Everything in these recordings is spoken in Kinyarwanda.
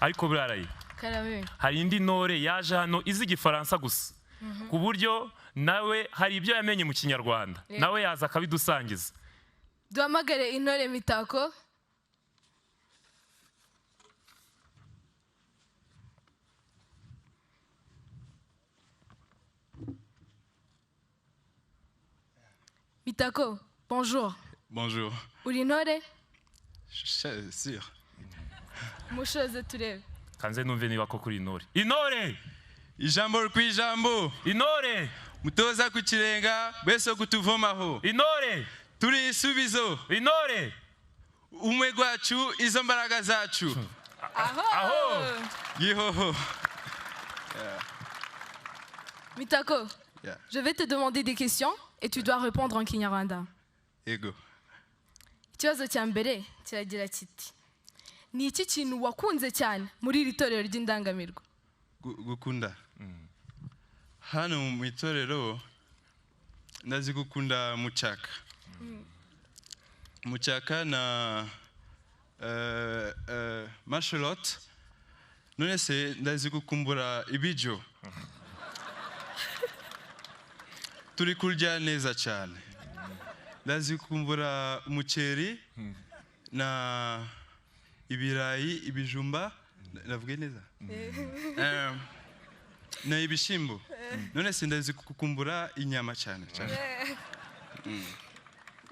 ariko buraraye hari indi ntore yaje hano izi igifaransa gusa ku buryo nawe hari ibyo yamenye mu kinyarwanda nawe yaza akabidusangiza. Duhamagare intore Mitako. Mitako, bonjour. Bonjour. Uri intore? Sûr. Mushoze turebe. Kanze numve niba ko kuri intore. Intore! Ijambo kwijambo. Intore! Mutoza ku kirenga bese kutuvomaho. Intore! Turi isubizo. Intore! Umwe gwacu izo mbaraga zacu. Aho! Yihoho. Mitako, je vais te demander des questions et tu dois répondre en Kinyarwanda. Ego. Ikibazo cya mbere kiragira kiti: ni iki kintu wakunze cyane muri iri torero ry'Indangamirwa? Gukunda. Hano mu itorero ndazi gukunda muchaka. Muchaka na mashalot. None se ndazi gukumbura ibijyo. Turi kurya neza cyane. Ndazi gukumbura umuceri na ibirayi, ibijumba, navuge neza. Na ibishimbo. None se ndazi gukumbura inyama cyane cyane.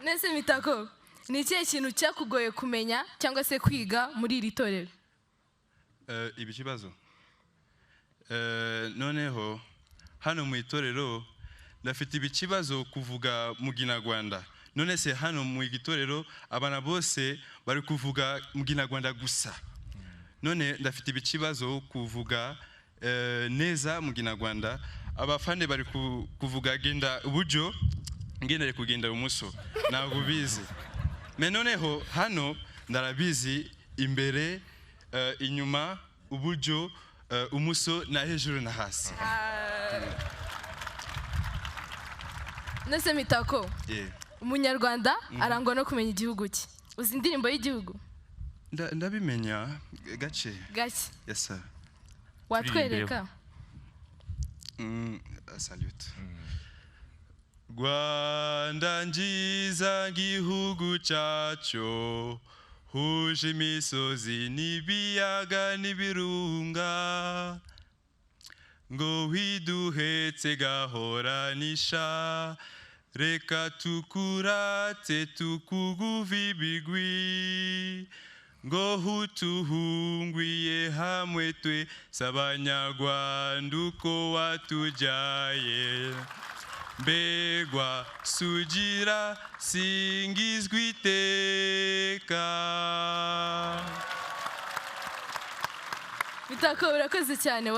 Nese Mitako, ni ikihe kintu cyakugoye kumenya cyangwa se kwiga muri iri torero? Ibikibazo. Noneho hano mu itorero ndafite ibikibazo kuvuga mu Kinyarwanda. None se hano mu itorero abana bose bari kuvuga mu Kinyarwanda gusa. None ndafite ibikibazo kuvuga neza mu Kinyarwanda. Abafande bari kuvuga genda uburyo ngendere kugenda umuso ntabwo bizi. Me noneho hano ndarabizi imbere, inyuma, uburyo, umuso na hejuru na hasi. Nese Mitako, umunyarwanda arangwa no kumenya igihugu cye. Uzi indirimbo y'igihugu? Ndabimenya gace. Gace. Yes sir. Watwereka? Salute. Rwanda nziza gihugu cyacu, huje imisozi n'ibiyaga n'ibirunga, ngo widuhetse gahoranisha, reka tukurate tukuguve ibigwi, ngo hutuhungwiye hamwe twe s'abanyarwanda uko watujyaye. Mbegwa sugira singizwa iteka. Mitako urakoze cyane.